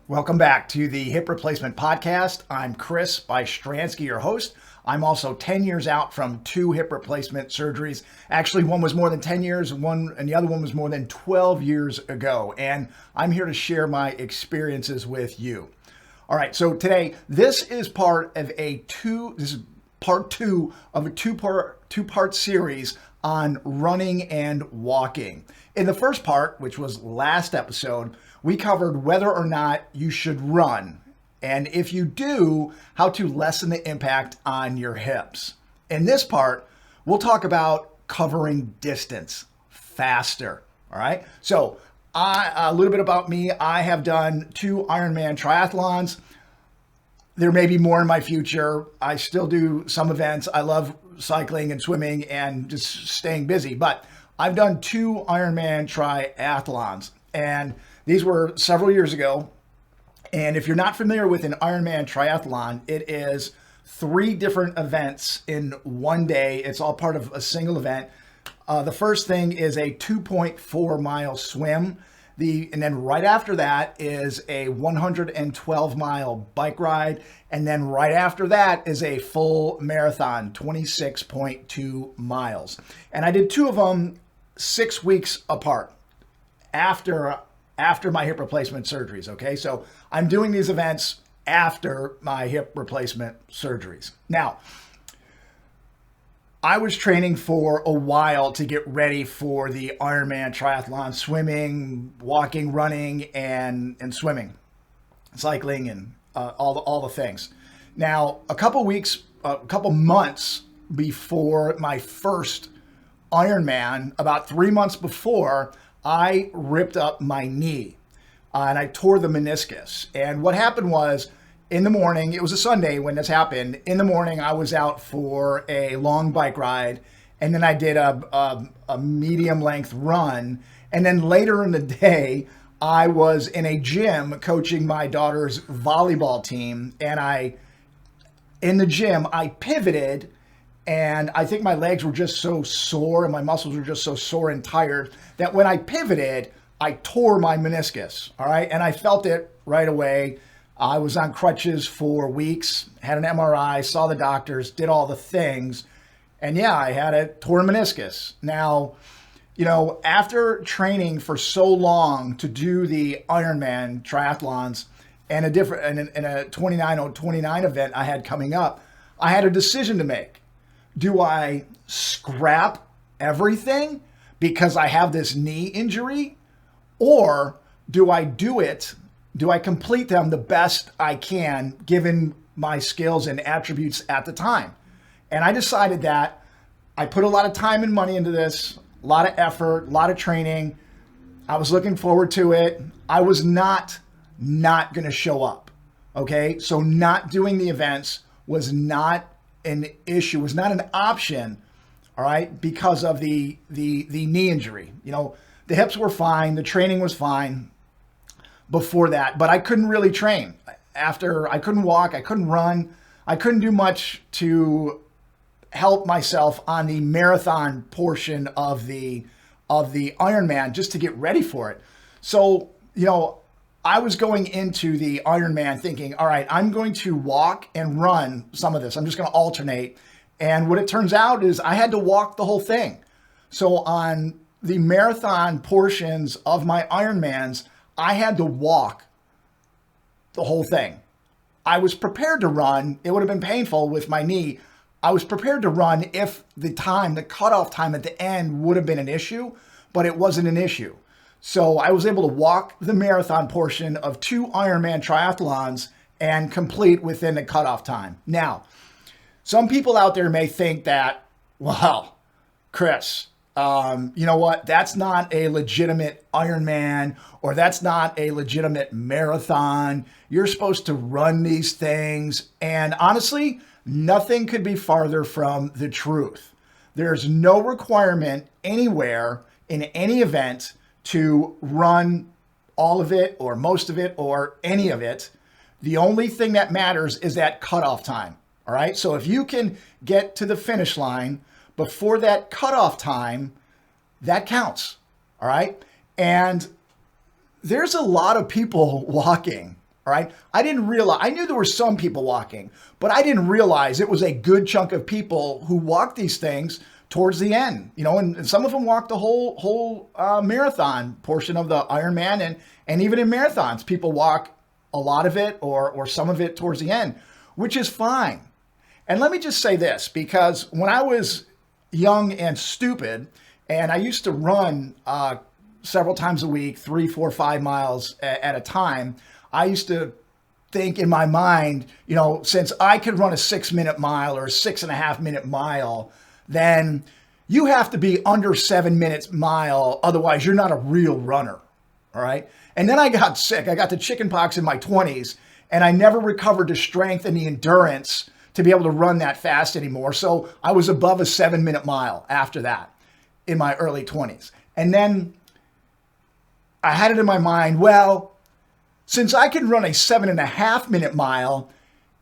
Welcome back to the Hip Replacement Podcast. I'm Chris Bystriansky, your host. I'm also 10 years out from 2 hip replacement surgeries. Actually, one was more than 10 years, and the other one was more than 12 years ago. And I'm here to share my experiences with you. All right, so today, this is part of this is part 2 of a two-part series on running and walking. In the first part, which was last episode, we covered whether or not you should run, and if you do, how to lessen the impact on your hips. In this part, we'll talk about covering distance faster. All right. So a little bit about me. I have done 2 IRONMAN triathlons. There may be more in my future. I still do some events. I love cycling and swimming and just staying busy, but I've done 2 IRONMAN triathlons, and these were several years ago. And if you're not familiar with an Ironman triathlon, it is 3 different events in one day. It's all part of a single event. The first thing is a 2.4 mile swim. And then right after that is a 112 mile bike ride. And then right after that is a full marathon, 26.2 miles. And I did 2 of them 6 weeks apart after my hip replacement surgeries, okay? So I'm doing these events after my hip replacement surgeries. Now, I was training for a while to get ready for the Ironman triathlon, swimming, walking, running, and swimming, cycling, and all the things. Now, a couple months before my first Ironman, about 3 months before, I ripped up my knee and I tore the meniscus. And what happened was, in the morning, it was a Sunday when this happened. In the morning, I was out for a long bike ride, and then I did a medium length run. And then later in the day, I was in a gym coaching my daughter's volleyball team. And in the gym, I pivoted, and I think my legs were just so sore and my muscles were just so sore and tired that when I pivoted, I tore my meniscus. All right. And I felt it right away. I was on crutches for weeks, had an MRI, saw the doctors, did all the things. And yeah, I had a torn meniscus. Now, after training for so long to do the Ironman triathlons and a 29 event I had coming up, I had a decision to make. Do I scrap everything because I have this knee injury? Or do I complete them the best I can given my skills and attributes at the time? And I decided that I put a lot of time and money into this, a lot of effort, a lot of training. I was looking forward to it. I was not going to show up. Okay. So not doing the events was not an issue, was not an option. All right. Because of the knee injury, the hips were fine. The training was fine before that, but I couldn't really train. I couldn't walk, I couldn't run, I couldn't do much to help myself on the marathon portion of the Ironman just to get ready for it. So, I was going into the Ironman thinking, all right, I'm going to walk and run some of this. I'm just going to alternate. And what it turns out is I had to walk the whole thing. So on the marathon portions of my Ironmans, I had to walk the whole thing. I was prepared to run. It would have been painful with my knee. I was prepared to run if the cutoff time at the end would have been an issue, but it wasn't an issue. So I was able to walk the marathon portion of 2 Ironman triathlons and complete within the cutoff time. Now, some people out there may think that, well, Chris, you know what? That's not a legitimate Ironman, or that's not a legitimate marathon. You're supposed to run these things. And honestly, nothing could be farther from the truth. There's no requirement anywhere in any event to run all of it or most of it or any of it. The only thing that matters is that cutoff time. All right. So if you can get to the finish line before that cutoff time, that counts. All right. And there's a lot of people walking All right. I didn't realize, I knew there were some people walking, but I didn't realize it was a good chunk of people who walked these things towards the end, and some of them walked the whole marathon portion of the Ironman, and even in marathons, people walk a lot of it or some of it towards the end, which is fine. And let me just say this, because when I was young and stupid, and I used to run several times a week, 3, 4, 5 miles at a time, I used to think in my mind, since I could run a 6-minute mile or a 6.5-minute mile, then you have to be under 7 minutes mile. Otherwise, you're not a real runner. All right. And then I got sick. I got the chicken pox in my 20s, and I never recovered the strength and the endurance to be able to run that fast anymore. So I was above a 7-minute mile after that in my early 20s. And then I had it in my mind, well, since I can run a 7.5-minute mile,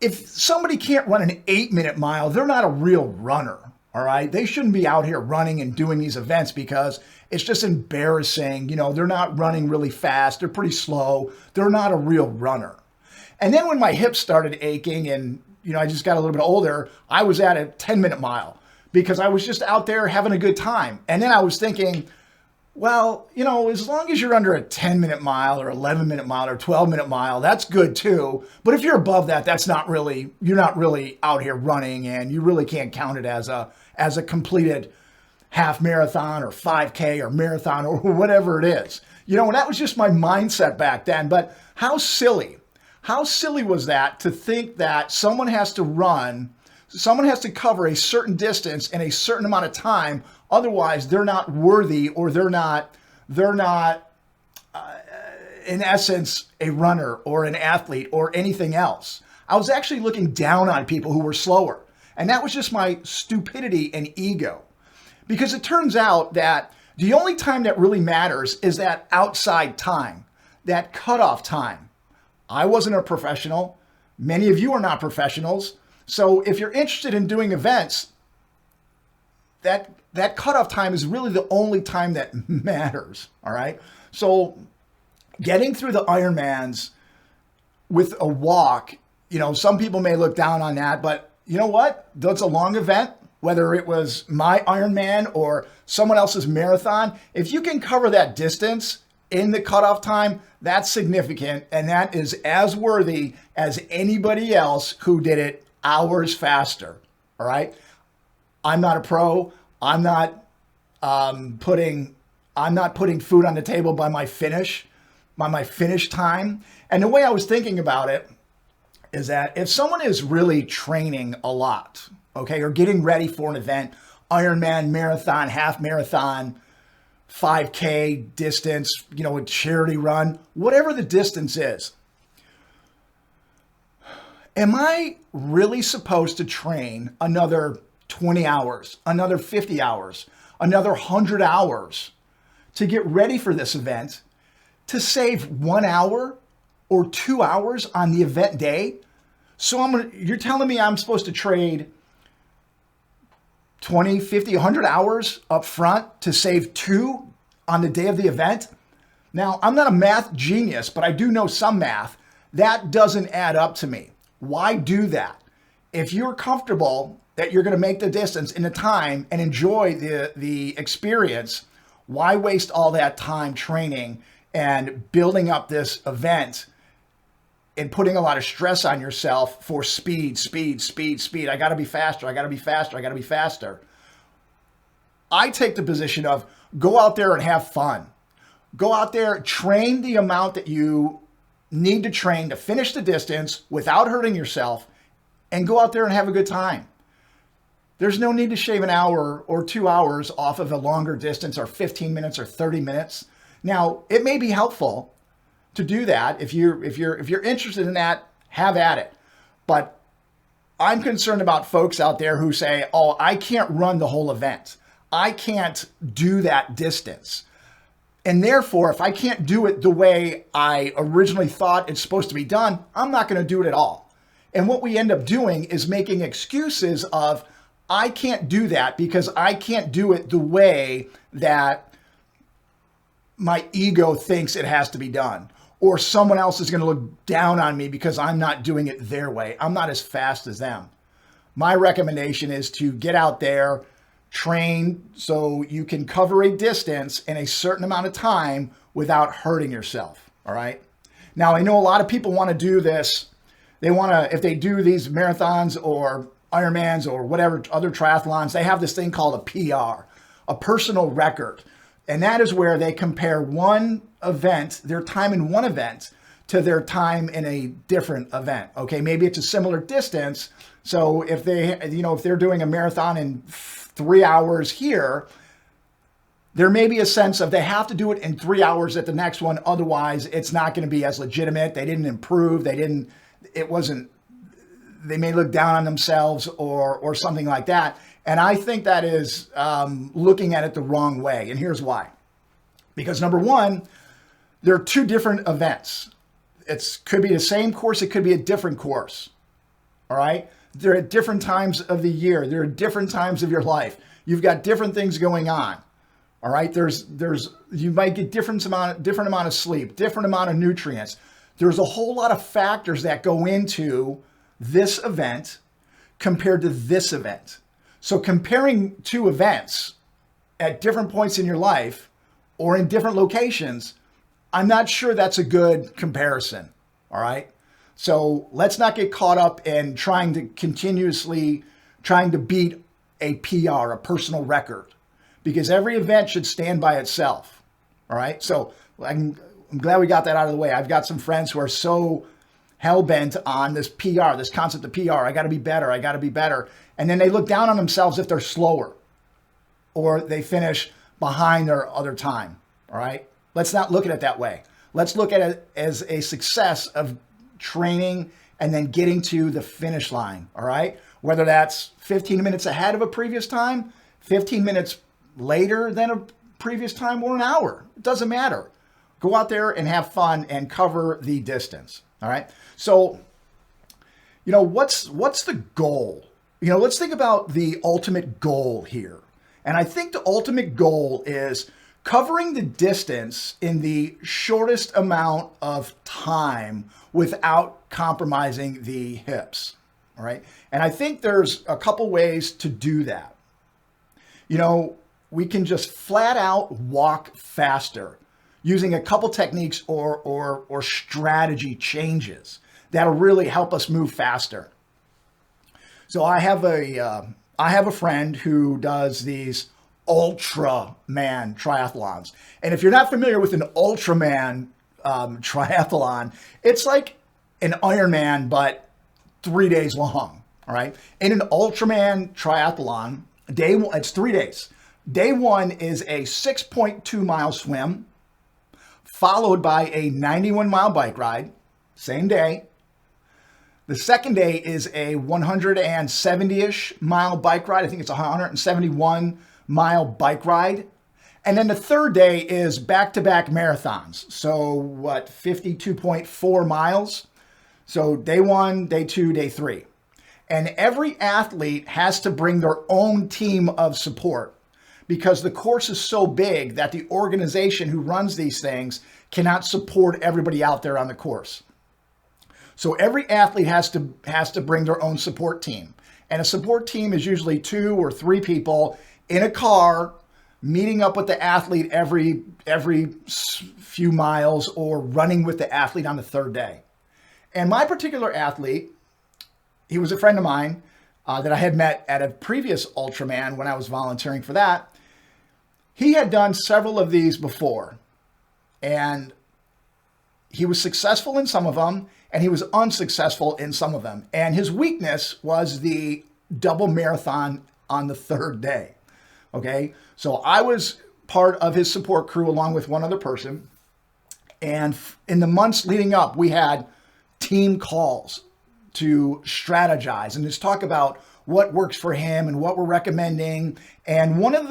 if somebody can't run an 8-minute mile, they're not a real runner. All right. They shouldn't be out here running and doing these events because it's just embarrassing. They're not running really fast. They're pretty slow. They're not a real runner. And then when my hips started aching and, I just got a little bit older, I was at a 10-minute mile because I was just out there having a good time. And then I was thinking, well, as long as you're under a 10-minute mile or 11-minute mile or 12-minute mile, that's good too. But if you're above that, you're not really out here running, and you really can't count it as a completed half marathon or 5K or marathon or whatever it is. And that was just my mindset back then. But how silly was that to think that someone has to cover a certain distance in a certain amount of time. Otherwise, they're not worthy, or they're not in essence, a runner or an athlete or anything else. I was actually looking down on people who were slower. And that was just my stupidity and ego. Because it turns out that the only time that really matters is that outside time, that cutoff time. I wasn't a professional. Many of you are not professionals. So if you're interested in doing events, that cutoff time is really the only time that matters. All right. So getting through the Ironmans with a walk, some people may look down on that, but you know what? That's a long event, whether it was my Ironman or someone else's marathon. If you can cover that distance in the cutoff time, that's significant. And that is as worthy as anybody else who did it hours faster. All right. I'm not a pro. I'm not putting food on the table by my finish time. And the way I was thinking about it is that if someone is really training a lot, okay, or getting ready for an event, Ironman, marathon, half marathon, 5K distance, a charity run, whatever the distance is, am I really supposed to train another 20 hours, another 50 hours, another 100 hours to get ready for this event to save 1 hour or 2 hours on the event day? So you're telling me I'm supposed to trade 20, 50, 100 hours up front to save 2 on the day of the event? Now, I'm not a math genius, but I do know some math. That doesn't add up to me. Why do that? If you're comfortable that you're going to make the distance in the time and enjoy the experience, why waste all that time training and building up this event and putting a lot of stress on yourself for speed? I got to be faster. I take the position of go out there and have fun. Go out there, train the amount that you need to train to finish the distance without hurting yourself, and go out there and have a good time. There's no need to shave an hour or 2 hours off of a longer distance, or 15 minutes or 30 minutes. Now, it may be helpful to do that. If you're interested in that, have at it. But I'm concerned about folks out there who say, oh, I can't run the whole event. I can't do that distance. And therefore, if I can't do it the way I originally thought it's supposed to be done, I'm not going to do it at all. And what we end up doing is making excuses of, I can't do that because I can't do it the way that my ego thinks it has to be done. or someone else is going to look down on me because I'm not doing it their way. I'm not as fast as them. My recommendation is to get out there, train so you can cover a distance in a certain amount of time without hurting yourself. All right. Now, I know a lot of people want to do this. They want to, if they do these marathons or Ironmans or whatever other triathlons, they have this thing called a PR, a personal record. And that is where they compare one event, their time in one event, to their time in a different event. Okay, maybe it's a similar distance. So if they're doing a marathon in 3 hours here, there may be a sense of they have to do it in 3 hours at the next one. Otherwise, it's not going to be as legitimate. They didn't improve. They may look down on themselves or something like that. And I think that is looking at it the wrong way. And here's why. Because number one, there are two different events. It could be the same course. It could be a different course. All right. They're at different times of the year. They're at different times of your life. You've got different things going on. All right. You might get different amount of sleep, different amount of nutrients. There's a whole lot of factors that go into this event compared to this event. So comparing two events at different points in your life or in different locations, I'm not sure that's a good comparison. All right. So let's not get caught up in trying to beat a PR, a personal record, because every event should stand by itself. All right. So I'm glad we got that out of the way. I've got some friends who are so hell-bent on this PR, this concept of PR. I got to be better. I got to be better. And then they look down on themselves if they're slower or they finish behind their other time. All right. Let's not look at it that way. Let's look at it as a success of training and then getting to the finish line. All right. Whether that's 15 minutes ahead of a previous time, 15 minutes later than a previous time, or an hour. It doesn't matter. Go out there and have fun and cover the distance. All right. So, what's the goal? Let's think about the ultimate goal here. And I think the ultimate goal is covering the distance in the shortest amount of time without compromising the hips. All right. And I think there's a couple ways to do that. We can just flat out walk faster using a couple techniques or strategy changes that'll really help us move faster. So I have a friend who does these Ultraman triathlons. And if you're not familiar with an Ultraman triathlon, it's like an Ironman, but 3 days long. All right. In an Ultraman triathlon, it's 3 days. Day one is a 6.2 mile swim, followed by a 91-mile bike ride, same day. The second day is a 170-ish mile bike ride. I think it's a 171-mile bike ride. And then the third day is back-to-back marathons. So 52.4 miles. So day one, day two, day three. And every athlete has to bring their own team of support because the course is so big that the organization who runs these things cannot support everybody out there on the course. So every athlete has to bring their own support team. And a support team is usually 2 or 3 people in a car meeting up with the athlete every few miles or running with the athlete on the third day. And my particular athlete, he was a friend of mine that I had met at a previous Ultraman when I was volunteering for that. He had done several of these before, and he was successful in some of them, and he was unsuccessful in some of them. And his weakness was the double marathon on the third day. Okay, so I was part of his support crew along with one other person. And in the months leading up, we had team calls to strategize and just talk about what works for him and what we're recommending. And one of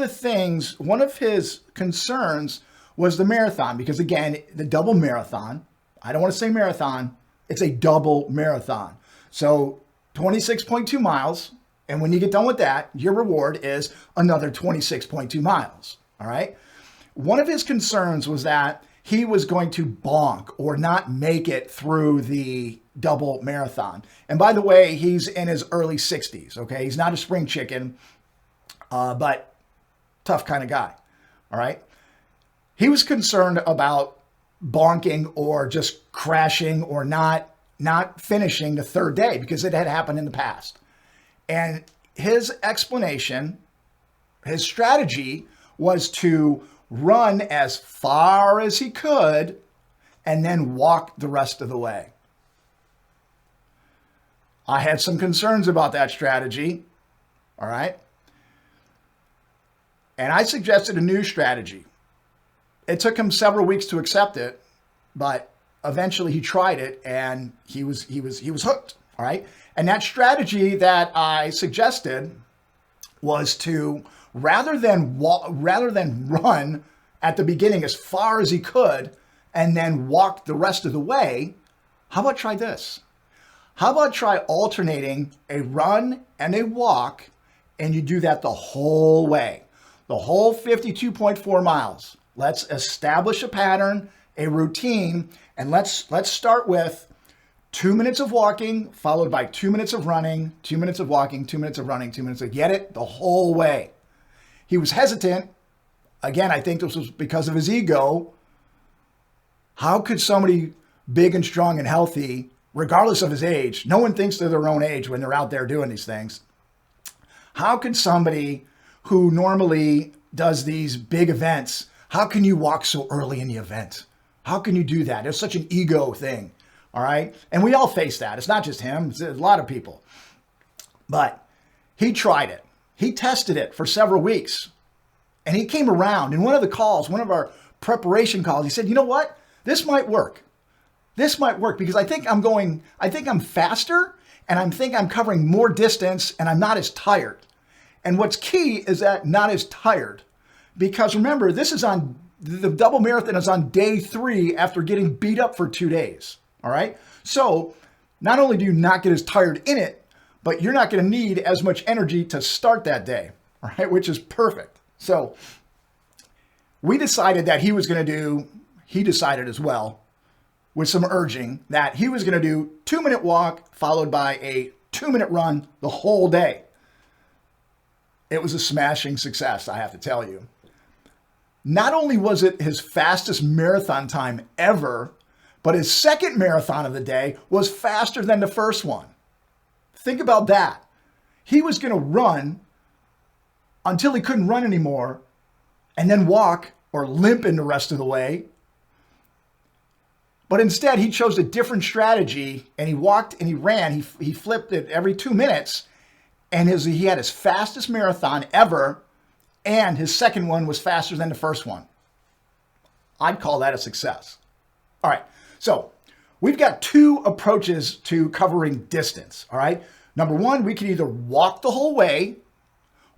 his concerns was the marathon, because again, the double marathon, I don't want to say marathon, it's a double marathon. So 26.2 miles. And when you get done with that, your reward is another 26.2 miles. All right. One of his concerns was that he was going to bonk or not make it through the double marathon. And by the way, he's in his early 60s, okay? He's not a spring chicken, but tough kind of guy, all right? He was concerned about bonking or just crashing or not finishing the third day because it had happened in the past. And his explanation, his strategy was to run as far as he could and then walk the rest of the way. I had some concerns about that strategy, all right? And I suggested a new strategy. It took him several weeks to accept it, but eventually he tried it and he was hooked, all right? And that strategy that I suggested was to rather than run at the beginning as far as he could and then walk the rest of the way, how about try this? How about try alternating a run and a walk, and you do that the whole way, the whole 52.4 miles. Let's establish a pattern, a routine, and let's start with 2 minutes of walking, followed by 2 minutes of running, 2 minutes of walking, 2 minutes of running, 2 minutes of get it the whole way. He was hesitant. Again, I think this was because of his ego. How could somebody big and strong and healthy, regardless of his age, no one thinks they're their own age when they're out there doing these things. How could somebody who normally does these big events, how can you walk so early in the event? How can you do that? It's such an ego thing, all right? And we all face that. It's not just him. It's a lot of people. But he tried it. He tested it for several weeks. And he came around in one of the calls, one of our preparation calls. He said, you know what? This might work. This might work because I think I'm faster and I think I'm covering more distance and I'm not as tired. And what's key is that not as tired, because remember, this is on the double marathon is on day 3 after getting beat up for 2 days. All right. So not only do you not get as tired in it, but you're not going to need as much energy to start that day. All right. Which is perfect. So we decided that he decided as well, with some urging, that he was going to do 2-minute walk followed by a 2-minute run the whole day. It was a smashing success, I have to tell you. Not only was it his fastest marathon time ever, but his second marathon of the day was faster than the first one. Think about that. He was going to run until he couldn't run anymore and then walk or limp in the rest of the way. But instead, he chose a different strategy and he walked and he ran. He flipped it every 2 minutes, and he had his fastest marathon ever, and his second one was faster than the first one. I'd call that a success. All right, so we've got 2 approaches to covering distance, all right? Number 1, we can either walk the whole way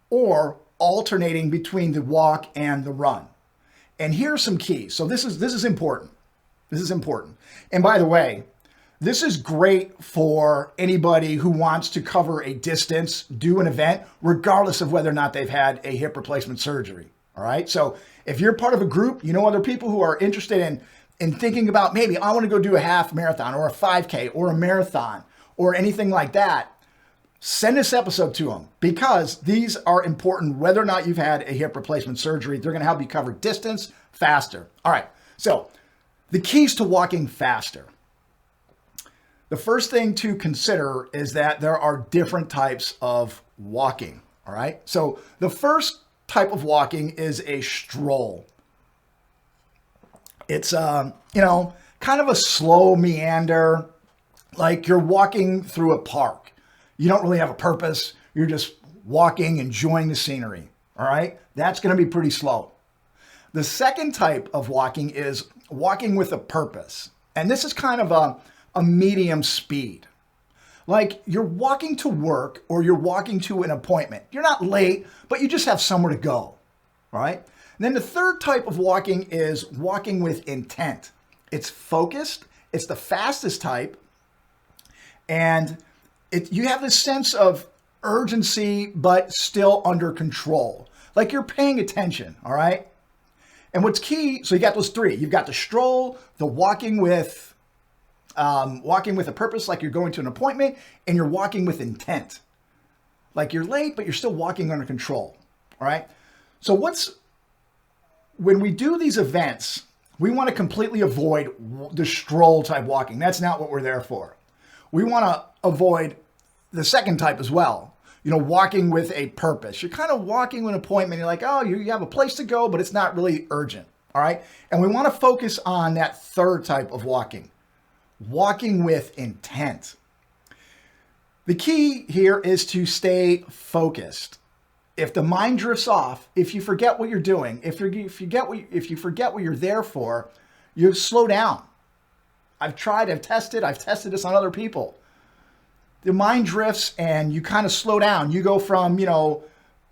or alternating between the walk and the run. And here's some keys. So this is important. This is important. And by the way, this is great for anybody who wants to cover a distance, do an event, regardless of whether or not they've had a hip replacement surgery. All right. So if you're part of a group, you know other people who are interested in thinking about, maybe I want to go do a half marathon or a 5K or a marathon or anything like that, send this episode to them, because these are important whether or not you've had a hip replacement surgery. They're going to help you cover distance faster. All right. So the keys to walking faster. The first thing to consider is that there are different types of walking. All right. So the first type of walking is a stroll. It's, kind of a slow meander, like you're walking through a park. You don't really have a purpose. You're just walking, enjoying the scenery. All right. That's going to be pretty slow. The second type of walking is walking with a purpose. And this is kind of a medium speed. Like you're walking to work or you're walking to an appointment. You're not late, but you just have somewhere to go. All right. And then the third type of walking is walking with intent. It's focused. It's the fastest type. And you have this sense of urgency, but still under control. Like you're paying attention. All right. And what's key, so you got those three. You've got the stroll, the walking with a purpose, like you're going to an appointment, and you're walking with intent. Like you're late, but you're still walking under control. All right. So when we do these events, we want to completely avoid the stroll type walking. That's not what we're there for. We want to avoid the second type as well. Walking with a purpose. You're kind of walking with an appointment. You're like, oh, you have a place to go, but it's not really urgent. All right. And we want to focus on that third type of walking with intent. The key here is to stay focused. If the mind drifts off, if you forget what you're doing, if you forget what you're there for, you slow down. I've tested this on other people. The mind drifts and you kind of slow down. You go from, a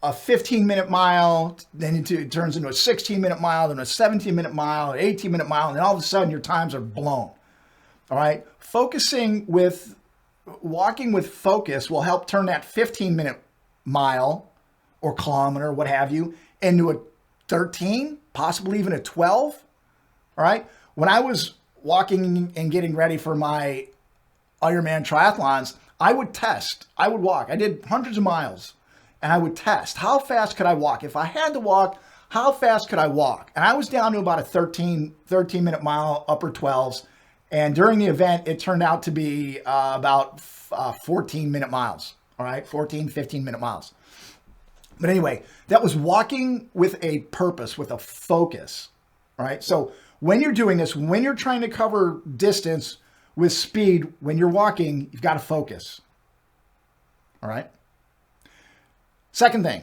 15-minute mile, then it turns into a 16-minute mile, then a 17-minute mile, an 18-minute mile, and then all of a sudden your times are blown. All right? Walking with focus will help turn that 15-minute mile or kilometer, what have you, into a 13, possibly even a 12. All right? When I was walking and getting ready for my Ironman triathlons, I would test. I would walk. I did hundreds of miles, and I would test. How fast could I walk? If I had to walk, how fast could I walk? And I was down to about a 13-minute mile, upper 12s. And during the event, it turned out to be about 14-minute miles. All right, 14, 15-minute miles. But anyway, that was walking with a purpose, with a focus. All right, so when you're doing this, when you're trying to cover distance with speed, when you're walking, you've got to focus. All right. Second thing,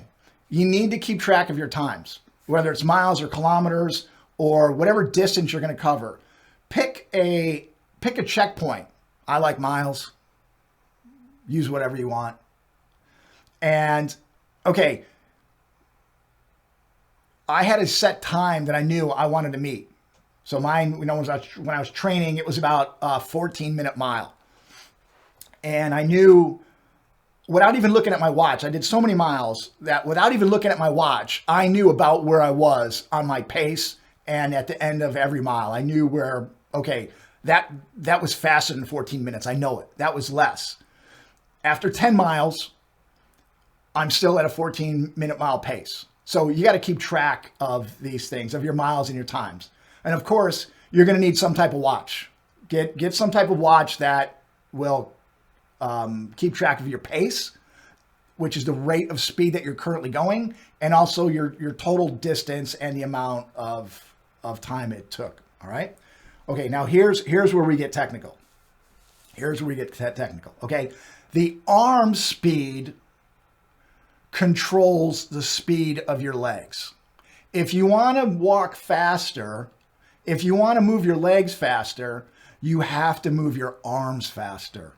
you need to keep track of your times, whether it's miles or kilometers or whatever distance you're going to cover. Pick a checkpoint. I like miles. Use whatever you want. And okay, I had a set time that I knew I wanted to meet. So mine, when I was training, it was about a 14-minute mile. And I knew, without even looking at my watch, I did so many miles that without even looking at my watch, I knew about where I was on my pace. And at the end of every mile, I knew where, okay, that was faster than 14 minutes. I know it. That was less. After 10 miles, I'm still at a 14-minute mile pace. So you got to keep track of these things, of your miles and your times. And of course, you're going to need some type of watch. Get some type of watch that will keep track of your pace, which is the rate of speed that you're currently going, and also your total distance and the amount of time it took. All right. Okay. Now here's where we get technical. Okay. The arm speed controls the speed of your legs. If you want to walk faster, if you want to move your legs faster, you have to move your arms faster.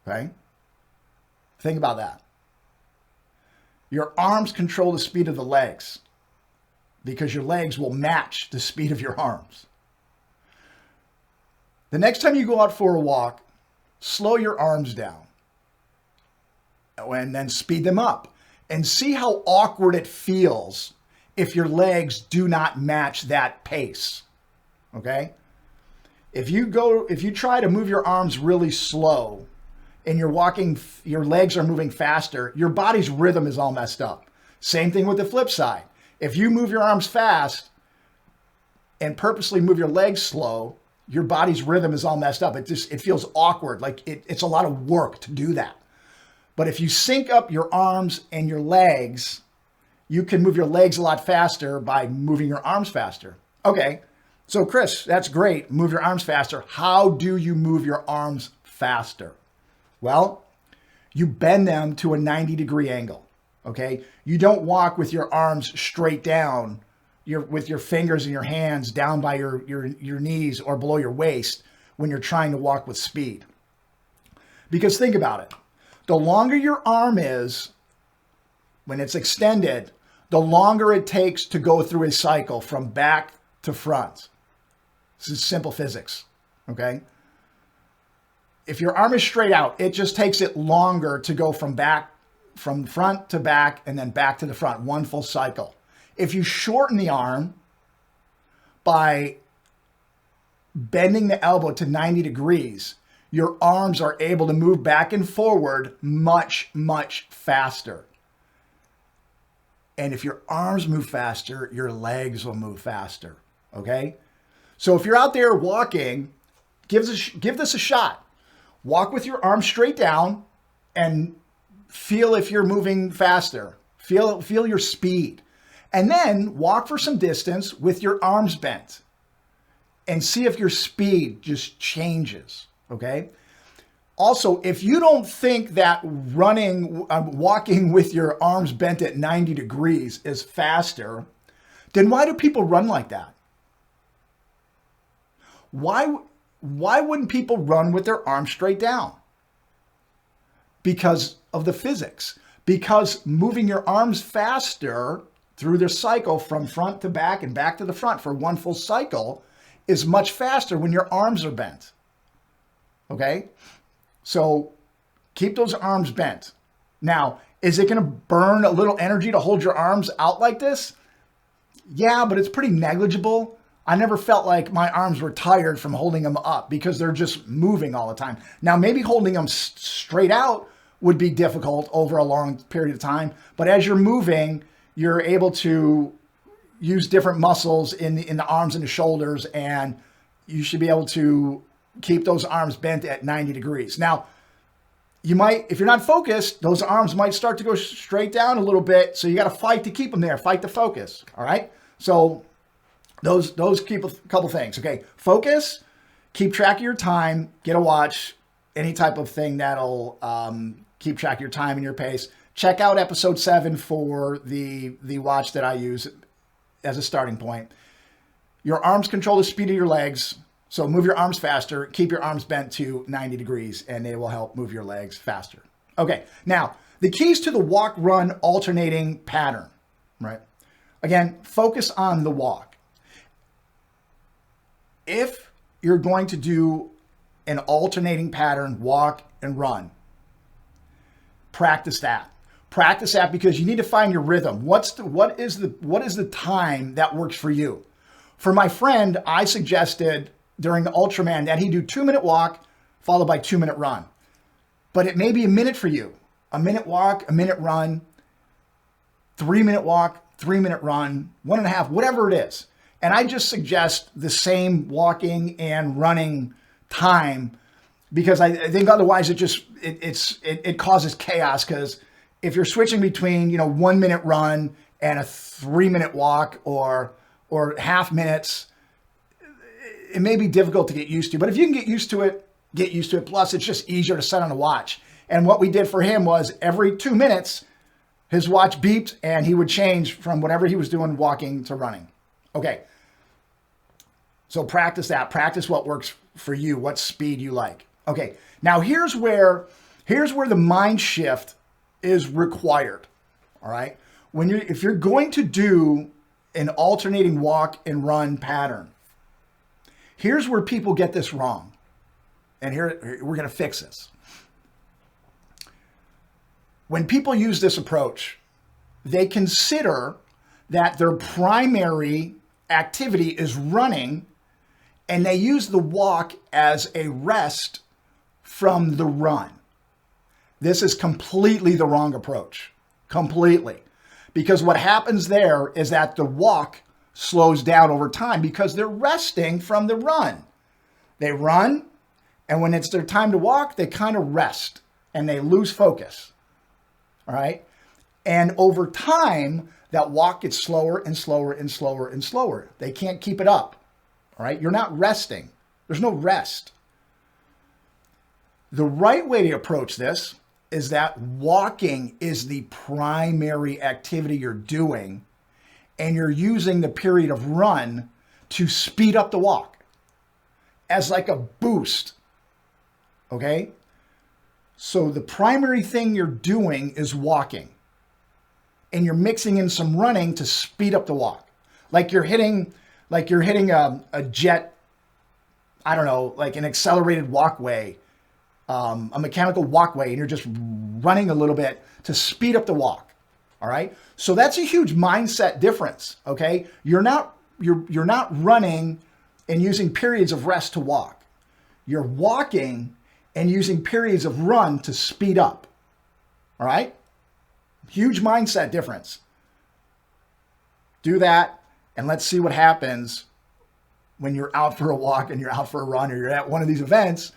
Okay? Think about that. Your arms control the speed of the legs because your legs will match the speed of your arms. The next time you go out for a walk, slow your arms down and then speed them up and see how awkward it feels if your legs do not match that pace. Okay? If you try to move your arms really slow and you're walking, your legs are moving faster, your body's rhythm is all messed up. Same thing with the flip side. If you move your arms fast and purposely move your legs slow, your body's rhythm is all messed up. It feels awkward. Like it's a lot of work to do that. But if you sync up your arms and your legs, you can move your legs a lot faster by moving your arms faster. Okay, so Chris, that's great. Move your arms faster. How do you move your arms faster? Well, you bend them to a 90-degree angle, okay? You don't walk with your arms straight down, with your fingers and your hands down by your knees or below your waist when you're trying to walk with speed. Because think about it. The longer your arm is, when it's extended, the longer it takes to go through a cycle from back to front. This is simple physics, okay? If your arm is straight out, it just takes it longer to go from front to back and then back to the front, one full cycle. If you shorten the arm by bending the elbow to 90 degrees, your arms are able to move back and forward much, much faster. And if your arms move faster, your legs will move faster, okay? So if you're out there walking, give this a shot. Walk with your arms straight down and feel if you're moving faster. Feel your speed. And then walk for some distance with your arms bent and see if your speed just changes, okay? Also, if you don't think that walking with your arms bent at 90 degrees is faster, then why do people run like that? Why wouldn't people run with their arms straight down? Because of the physics. Because moving your arms faster through their cycle from front to back and back to the front for one full cycle is much faster when your arms are bent. Okay? So keep those arms bent. Now, is it going to burn a little energy to hold your arms out like this? Yeah, but it's pretty negligible. I never felt like my arms were tired from holding them up because they're just moving all the time. Now, maybe holding them straight out would be difficult over a long period of time, but as you're moving, you're able to use different muscles in the arms and the shoulders, and you should be able to keep those arms bent at 90 degrees. Now, you might, if you're not focused, those arms might start to go straight down a little bit, so you got to fight to keep them there, fight to focus, all right? So those keep a couple things, okay? Focus, keep track of your time, get a watch, any type of thing that'll keep track of your time and your pace. Check out episode 7 for the watch that I use as a starting point. Your arms control the speed of your legs. So move your arms faster, keep your arms bent to 90 degrees, and they will help move your legs faster. Okay, now, the keys to the walk-run alternating pattern, right? Again, focus on the walk. If you're going to do an alternating pattern, walk and run, practice that. Practice that because you need to find your rhythm. What is the time that works for you? For my friend, I suggested during the Ultraman that he do 2-minute walk followed by 2-minute run. But it may be a minute for you. A minute walk, a minute run, 3-minute walk, 3-minute run, 1.5, whatever it is. And I just suggest the same walking and running time because I think otherwise it causes chaos, because if you're switching between 1-minute run and a 3-minute walk or half minutes, it may be difficult to get used to. But if you can get used to it, get used to it. Plus, it's just easier to set on a watch. And what we did for him was every 2 minutes, his watch beeped and he would change from whatever he was doing, walking to running. Okay. So practice that. Practice what works for you, what speed you like. Okay. Now here's where the mind shift is required. All right. If you're going to do an alternating walk and run pattern, here's where people get this wrong. And here we're going to fix this. When people use this approach, they consider that their primary activity is running, and they use the walk as a rest from the run. This is completely the wrong approach. Completely. Because what happens there is that the walk slows down over time because they're resting from the run. They run, and when it's their time to walk, they kind of rest and they lose focus. All right? And over time, that walk gets slower and slower and slower and slower. They can't keep it up. All right? You're not resting. There's no rest. The right way to approach this is that walking is the primary activity you're doing, and you're using the period of run to speed up the walk as like a boost. Okay? So the primary thing you're doing is walking, and you're mixing in some running to speed up the walk. Like you're hitting a jet, I don't know, like an accelerated walkway, a mechanical walkway, and you're just running a little bit to speed up the walk. All right. So that's a huge mindset difference. Okay. You're not running and using periods of rest to walk. You're walking and using periods of run to speed up. All right. Huge mindset difference. Do that, and let's see what happens when you're out for a walk and you're out for a run or you're at one of these events.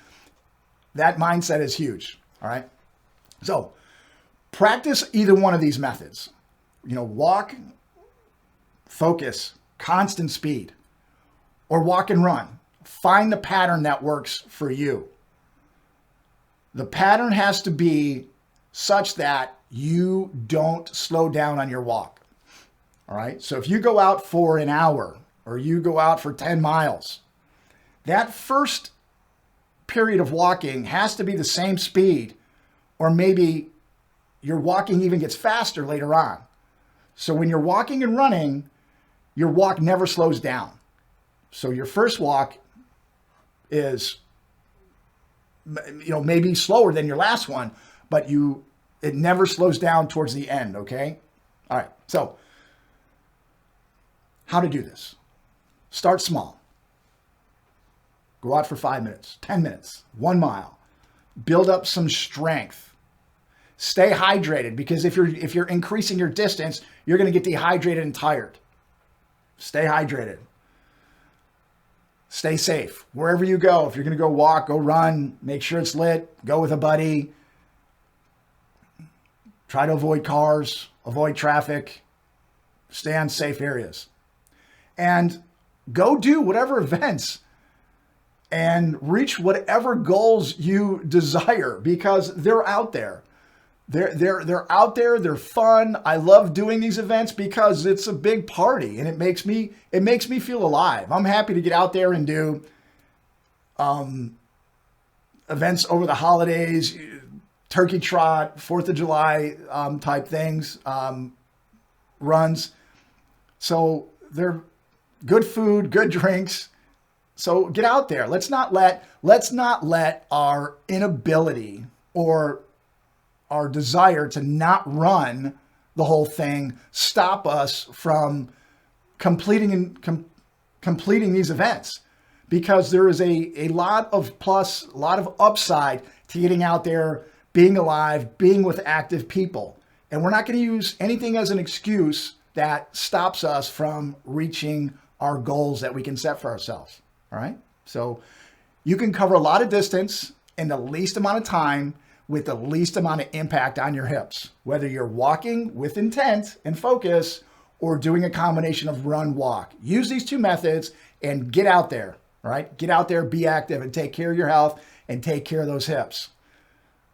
That mindset is huge. All right. So practice either one of these methods. Walk, focus, constant speed, or walk and run. Find the pattern that works for you. The pattern has to be such that you don't slow down on your walk. All right. So if you go out for an hour or you go out for 10 miles, that first period of walking has to be the same speed, or maybe your walking even gets faster later on. So when you're walking and running, your walk never slows down. So your first walk is, maybe slower than your last one, but it never slows down towards the end. Okay. All right. So how to do this? Start small. Go out for 5 minutes, 10 minutes, 1 mile. Build up some strength. Stay hydrated, because if you're increasing your distance, you're going to get dehydrated and tired. Stay hydrated. Stay safe. Wherever you go, if you're going to go walk, go run, make sure it's lit. Go with a buddy. Try to avoid cars, avoid traffic. Stay on safe areas. And go do whatever events and reach whatever goals you desire, because they're out there. They're out there. They're fun. I love doing these events because it's a big party and it makes me feel alive. I'm happy to get out there and do events over the holidays, turkey trot, 4th of July type things, runs. So they're good food, good drinks. So get out there. Let's not let our inability or our desire to not run the whole thing stop us from completing these events, because there is a lot of upside to getting out there, being alive, being with active people. And we're not going to use anything as an excuse that stops us from reaching our goals that we can set for ourselves. All right. So you can cover a lot of distance in the least amount of time with the least amount of impact on your hips, whether you're walking with intent and focus or doing a combination of run, walk. Use these two methods and get out there. All right. Get out there, be active, and take care of your health and take care of those hips.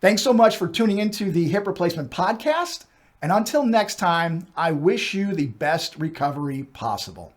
Thanks so much for tuning into the Hip Replacement Podcast. And until next time, I wish you the best recovery possible.